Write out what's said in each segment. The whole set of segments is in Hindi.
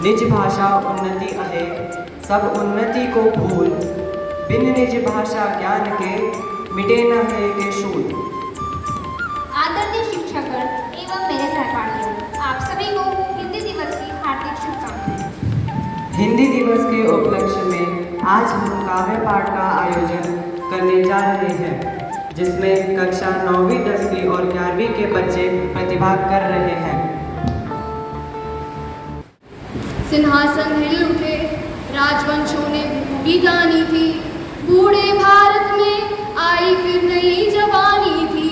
निज भाषा उन्नति आहे, सब उन्नति को भूल। बिन निज भाषा ज्ञान के, मिटे न है के शूल। आदरणीय शिक्षकगण एवं मेरे सहपाठियों, आप सभी को हिंदी दिवस की हार्दिक शुभकामनाएं। हिंदी दिवस के उपलक्ष्य में आज हम काव्य पाठ का आयोजन करने जा रहे हैं, जिसमें कक्षा 9वीं 10वीं और 11वीं के बच्चे प्रतिभाग कर रहे हैं। सिंहासन हिल उठे, राजवंशों ने भूमि जानी थी। बूढ़े भारत में आई फिर नई जवानी थी।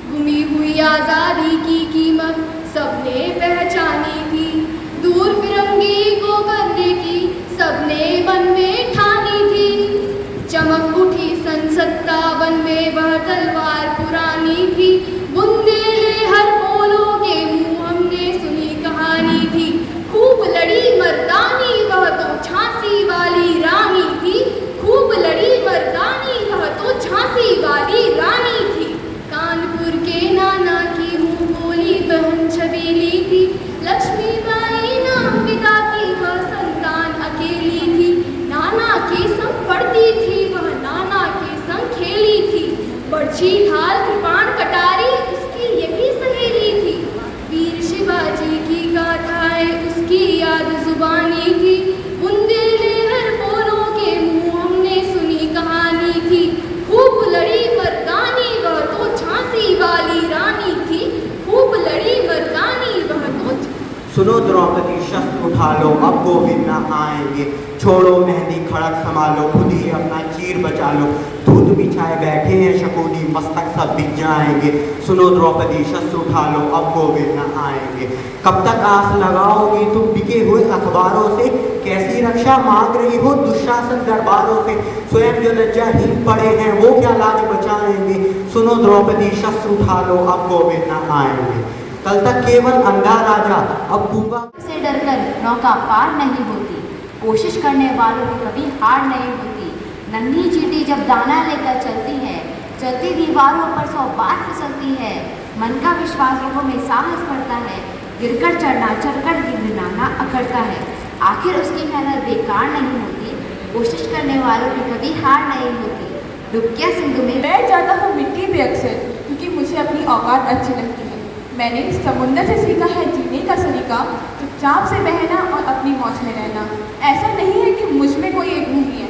गुमी हुई आज़ादी की कीमत सबने पहचानी थी। दूर फिरंगी को करने की सबने मन में ठानी थी। चमक उठी सन 57 में वह तलवार पुरानी थी। बुंदेले हर पोलों के मुंह हमने सुनी कहानी थी। खूब लड़ी मर्दानी वह तो झांसी वाली रानी थी। खूब लड़ी मर्दानी वह तो झांसी वाली रानी थी। कानपुर के नाना की मुंह बोली बहन छबीली थी। लक्ष्मीबाई नाम पिता की वह संतान अकेली थी। नाना के संग पढ़ती थी वह, नाना के संग खेली थी। बर्छी ढाल कृपाण कटारी उसकी यही सहेली थी। वीर शिवाजी की गाथाएं उसकी याद जुबानी थी। बुंदेले हर पोलों के मुंह हमने सुनी कहानी थी। खूब लड़ी मर्दानी वह तो झांसी वाली रानी थी। खूब लड़ी मर्दानी वह तो। सुनो द्रौपदी शस्त्र उठा लो, अब गोविंद न आएंगे। छोड़ो मेहंदी खड़क संभालो, खुद ही अपना चीर बचा लो। दूध बिछाए बैठे हैं शकुनी, मस्तक सब बिक जाएंगे। सुनो द्रौपदी शस्त्र उठा लो, अब गोविंद न आएंगे। कब तक आस लगाओगी तुम बिके हुए अखबारों से? कैसी रक्षा मांग रही हो दुशासन दरबारों से? स्वयं जो लज्जाहीन पड़े हैं वो क्या लाज बचाएंगे? सुनो द्रौपदी शस्त्र उठा लो, अब गोविंद न आएंगे। कल तक केवल अंधा राजा, अब गूंगा से डरकर नौका पार नहीं होती। कोशिश करने वालों की कभी हार नहीं होती। नन्ही चींटी जब दाना लेकर चलती है, चलती दीवारों पर 100 बार फिसलती है। मन का विश्वास लोगों में साहस बढ़ता है। गिरकर चढ़ना, चढ़कर गिरना अकड़ता है। आखिर उसकी मेहनत बेकार नहीं होती। कोशिश करने वालों की कभी हार नहीं होती। डुबकिया सिंधु में मैं जाता हूँ मिट्टी पे अक्सर, क्योंकि मुझे अपनी औकात अच्छी लगती है। मैंने समुद्र से सीखा है जीने का सलीका, चुपचाप से बहना और अपनी मौज में रहना। ऐसा नहीं है कि मुझ में कोई ऐब नहीं है,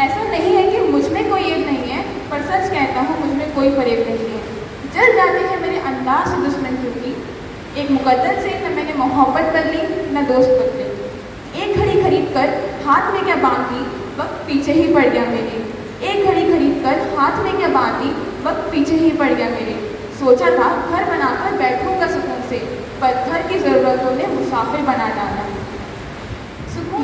ऐसा नहीं है कि मुझ में कोई ऐब नहीं है, पर सच कहता हूँ मुझ में कोई फरेब नहीं है। जल जाते हैं मेरे अंदाज से दुश्मन, क्योंकि एक मुकद्दर से न मैंने मोहब्बत कर ली न दोस्त बदले। एक घड़ी खरीद कर हाथ में क्या बांधी, वक्त पीछे ही पड़ गया मेरे। एक घड़ी खरीद कर हाथ में क्या बांधी, वक्त पीछे ही पड़ गया मेरे। सोचा था घर बनाकर बैठूंगा सुकून से, पर घर की ज़रूरतों ने मुसाफिर बना डाला।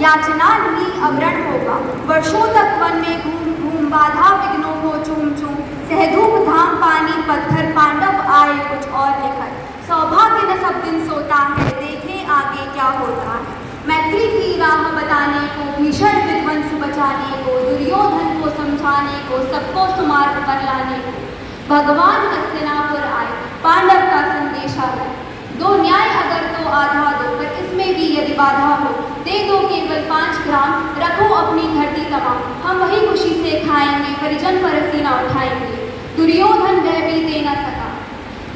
याचना ढूंढी अवरण होगा, वर्षों तक वन में घूम घूम बाधा विघ्नों को चूम चूम। सहधूप धाम पानी पत्थर पांडव आए कुछ और लेकर। सौभाग्य न सब दिन सोता है, देखें आगे क्या होता है। मैत्री की राह बताने को, भीषण विध्वंस बचाने को, दुर्योधन को समझाने को, सबको सुमार्ग पर लाने को। भगवान हस्तिनापुर आए, पांडव का संदेशा है। दो न्याय अगर तो आधा दो, पर इसमें भी यदि बाधा हो, दे दो केवल 5 ग्राम, रखो अपनी धरती तमाम। हम वही खुशी से खाएंगे, परिजन पर सीना उठाएंगे। दुर्योधन वह भी दे न सका,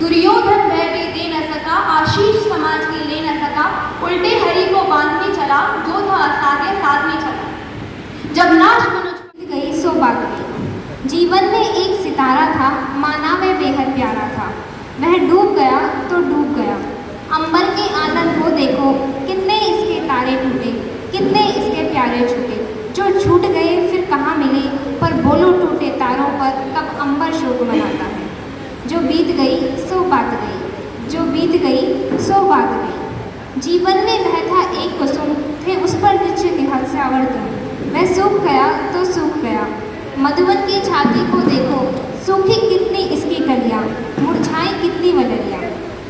दुर्योधन वह भी दे न सका, आशीष समाज की ले न सका। उल्टे हरि को बांधने चला, जो था साधे साधने चला। जब नाश मनुष्य गई सो बात गई। जीवन में एक सितारा था, माना वह बेहद प्यारा था। वह डूब गया तो डूब गया। अंबर के आनंद को देखो, कितने इसके तारे टूटे, कितने इसके प्यारे छूटे। जो छूट गए फिर कहाँ मिले, पर बोलो टूटे तारों पर कब अंबर शोक मनाता है। जो बीत गई सो बात गई, जो बीत गई सो बात गई। जीवन में वह था एक कुसुम, थे उस पर निश्चित से आवर्तन। वह सूख गया तो सूख गया। मधुवन की छाती को देखो, सूखी कितनी इसकी कलियाँ, मुरझाई कितनी वलरियाँ।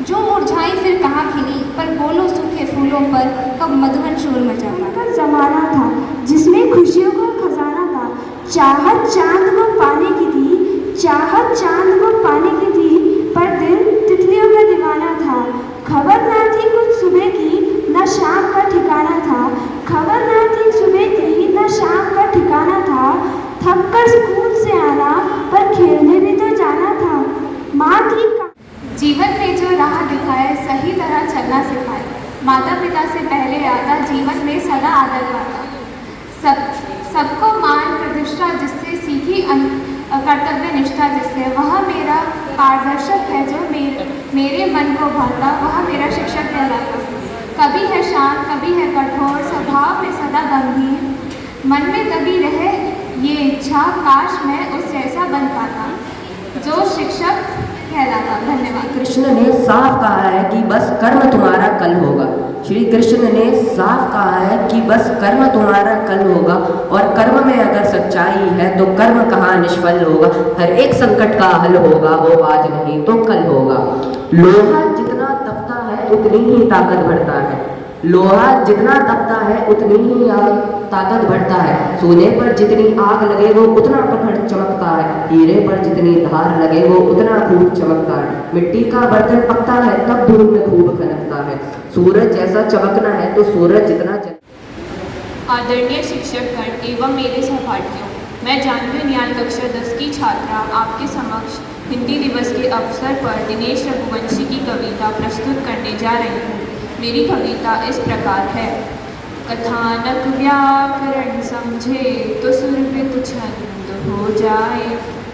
जो मुरझाई फिर कहाँ खिली, पर बोलो सूखे फूलों पर कब मधुवन शोर मचाता। का जमाना था जिसमें खुशियों का खजाना था। चाहत चांद को पाने की थी, चाहत चांद को पाने की थी, पर दिल तितलियों का दीवाना था। खबर ना थी कुछ सुबह की, न शाम का ठिकाना था। दिखाए, सही तरह चलना सिखाए। माता पिता से पहले आता, जीवन में सदा आदर पाता। सबको मान प्रतिष्ठा जिससे सीखी, कर्तव्य निष्ठा जिससे, वह मेरा मार्गदर्शक है। जो मेरे मन को भाता, वह मेरा शिक्षक कहलाता। कभी है शांत, कभी है कठोर, स्वभाव में सदा गंभीर, मन में दबी रहे ये इच्छा, काश मैं उस जैसा बन पाता जो शिक्षक कहलाता। धन्यवाद। कृष्ण ने साफ कहा है कि बस कर्म तुम्हारा कल होगा। श्री कृष्ण ने साफ कहा है कि बस कर्म तुम्हारा कल होगा, और कर्म में अगर सच्चाई है तो कर्म कहाँ निष्फल होगा। हर एक संकट का हल होगा, वो आज नहीं तो कल होगा। लोहा जितना तपता है उतनी ही ताकत बढ़ता है। लोहा जितना तपता है उतनी ही ताकत बढ़ता है। सोने पर जितनी आग लगे वो उतना प्रखर चमकता है। हीरे पर जितनी धार लगे वो उतना खूब चमकता है। मिट्टी का बर्तन पकता है तब धूल में खूब खनकता है। सूरज जैसा चमकना है तो सूरज जितना आदरणीय शिक्षकगण एवं मेरे सहपाठियों, मैं जानवी नियाल कक्षा 10 की छात्रा आपके समक्ष हिंदी दिवस के अवसर पर दिनेश रघुवंशी की कविता प्रस्तुत करने जा रही हूँ। मेरी कविता इस प्रकार है। कथानक व्याकरण समझे तो सुरभित छंद हो जाए।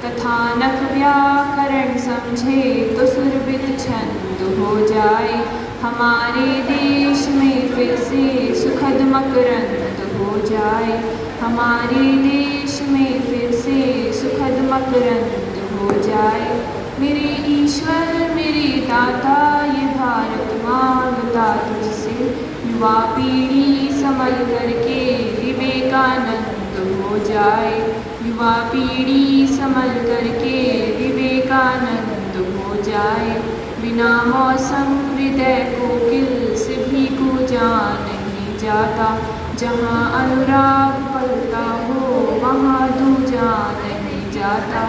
कथानक व्याकरण समझे तो सुरभित छंद हो जाए। हमारे देश में फिर से सुखद मकरंद हो जाए। हमारे देश में फिर से सुखद मकरंद हो जाए। मेरे ईश्वर मेरे दाता ये भारत मांगता तुझसे। युवा पीढ़ी समझ करके विवेकानंद हो जाए। युवा पीढ़ी समझ करके विवेकानंद हो जाए। बिना मौसम हृदय कोकिल से भी को जान नहीं जाता। जहाँ अनुराग पलता हो वहाँ दूजा नहीं जाता।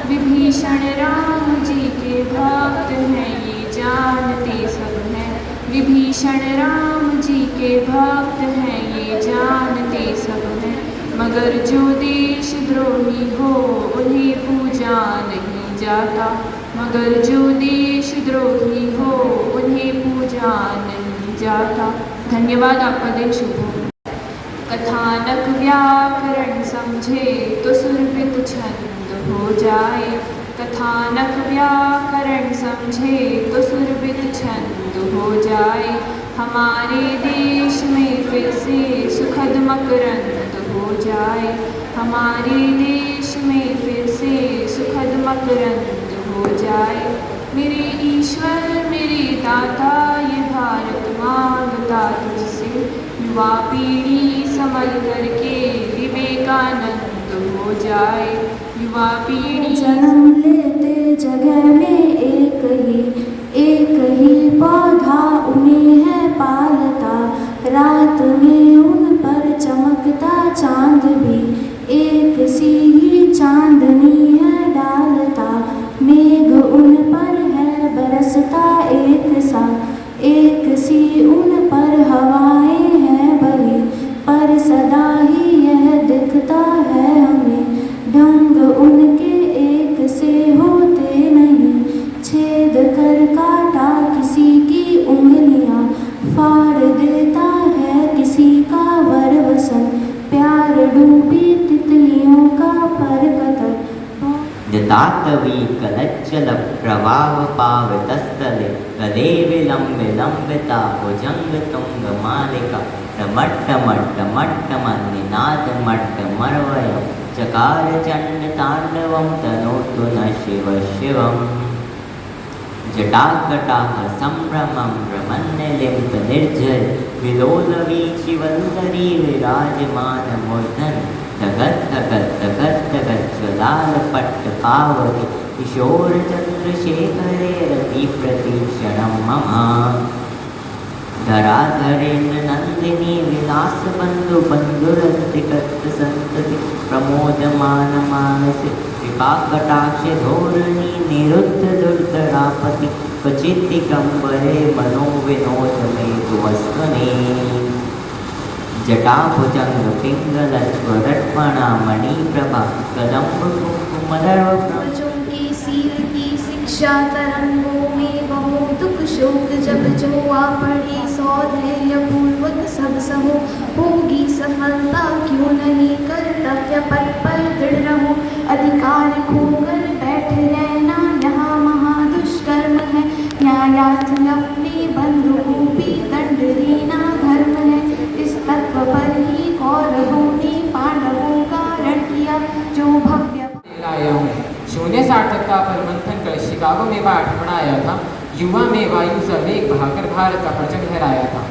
विभीषण राम जी के भक्त हैं ये जानते सब हैं। विभीषण राम जी के भक्त हैं ये जानते सब हैं। मगर जो देशद्रोही हो उन्हें पूजा नहीं जाता। मगर जो देशद्रोही हो उन्हें पूजा नहीं जाता। धन्यवाद। आपका दिन शुभ हो। कथानक व्याकरण समझे तो सुरभित छंद हो जाए। कथानक व्याकरण समझे तो सुरभित छंद हो जाए। हमारे देश में फिर से सुखद मकरंद हो जाए। हमारे देश में फिर से सुखद मकरंद हो जाए। मेरे ईश्वर मेरे दाता ये भारत मांगता तुझसे। युवा पीढ़ी समझ करके विवेकानंद हो जाए। युवा पीढ़ी जन्म लेते जगह में एक ही पौधा उन्हें है पालता। रात में उन पर चमकता चांद भी एक सी ही चांदनी है डालता। मेघ उन पर है बरसता एक सी उन पर हवाएं हैं बही। पर सदा ही यह दिखता है हमें ढंग उनके एक से होते नहीं। छेद कर काटा किसी की उंगलियां, फाड़ देता है किसी का वरवसन। प्यार डूबी तितलियों का परकतर जतातवी कलच्चल प्रवाह पावतस्थले। गदे विलंबिता भुजंग तुंग मालिका। टमट्टमट्टमट्टमन्निनादमट्टमर्वयं चकार चंड तांडवं तनोतु न शिव शिवम्। जटाकटाह संभ्रमं भ्रमन्निलिम्प निर्झर। विलोलवीचिवल्लरी विराजमानमूर्धन। धगत धगत धगत धगत ज्वलाल पट्ट पावके। किशोर चंद्रशेखरे रति प्रतीक्षणं मम। धराधरेन्द्र नंदिनी विलास बंधु बंधुरंतिकत संतति। प्रमोदमान मानसे कृपा कटाक्ष धोरणी। निरुद्ध दुर्धरापति क्वचित् कंबरे मनो विनोद में दुवस्तने। जटाभुजंग पिंगलत्वरटपणा मणिप्रभा। कदम्ब कुंकुमदर्व बच्चों की सील की शिक्षा तरंगों में बहुत दुख शोक सब सहो, होगी सफलता क्यों नहीं, कर्तव्य पथ पर दृढ़ रहो, अधिकार खोकर बैठे रहना यहाँ महादुष्कर्म है, न्यायार्थ अपने बंधु को भी दंड देना धर्म है, इस तत्व पर ही कौरवों ने पांडवों का रण किया जो भव्य लाया हूँ। शून्य सार्थकता पर मंथन कर शिकागो में पाठ पढ़ाया था, युवा में वायु सवेग बहाकर भारत का परचम लहराया था।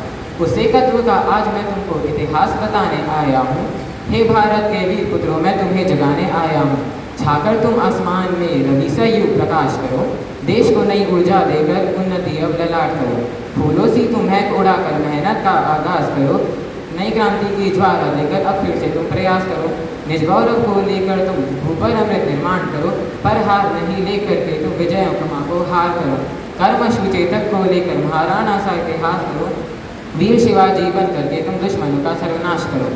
उस एकत्व का आज मैं तुमको इतिहास बताने आया हूँ। हे भारत के वीर पुत्रों, मैं तुम्हें जगाने आया हूँ। छाकर तुम आसमान में रवि सा युग प्रकाश करो, देश को नई ऊर्जा देकर उन्नति अब ललाट करो। फूलों सी तुम्हें उड़ाकर मेहनत का आगाज करो, नई क्रांति की ज्वाला देकर अब फिर से तुम प्रयास करो। निज गौरव को लेकर तुम भूपर अमृत निर्माण करो, पर हार नहीं लेकर के तुम विजयों को हार करो। कर्मशु चेतक को लेकर महाराणा सा इतिहास करो, वीर शिवाजी बन करके तुम दुश्मनों का सर्वनाश करो।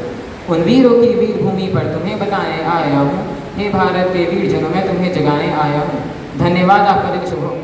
उन वीरों की वीर भूमि पर तुम्हें बताने आया हूँ। हे भारत के वीर जनों, मैं तुम्हें जगाने आया हूँ। धन्यवाद, आपका दिन शुभ हो।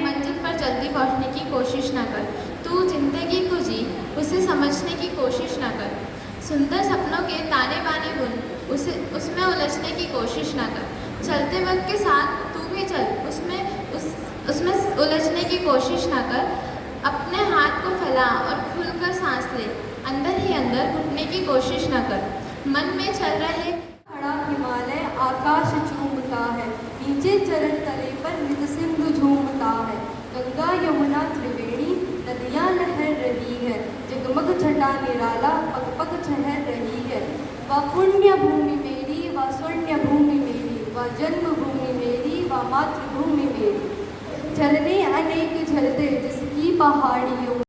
मंजिल पर जल्दी पहुंचने की कोशिश न कर, तू जिंदगी को जी, उसे समझने की कोशिश न कर। सुंदर सपनों के ताने बाने बुन, उसमें उलझने की कोशिश न कर। चलते वक्त के साथ तू भी चल, उसमें उलझने की कोशिश न कर। अपने हाथ को फैला और खुलकर सांस ले, अंदर ही अंदर घुटने की कोशिश न कर। मन में चल रहे खड़ा हिमालय आकाश चूमता है, नीचे चरण तले पर मृत सिंधु झूमता है। गंगा यमुना त्रिवेणी नदियाँ लहर रही है, जगमग छटा निराला पग पग ठहर रही है। वह पुण्य भूमि मेरी, वह स्वर्ण भूमि मेरी, वह जन्मभूमि मेरी, वह मातृभूमि मेरी। झरने अनेक झरते जिसकी पहाड़ियों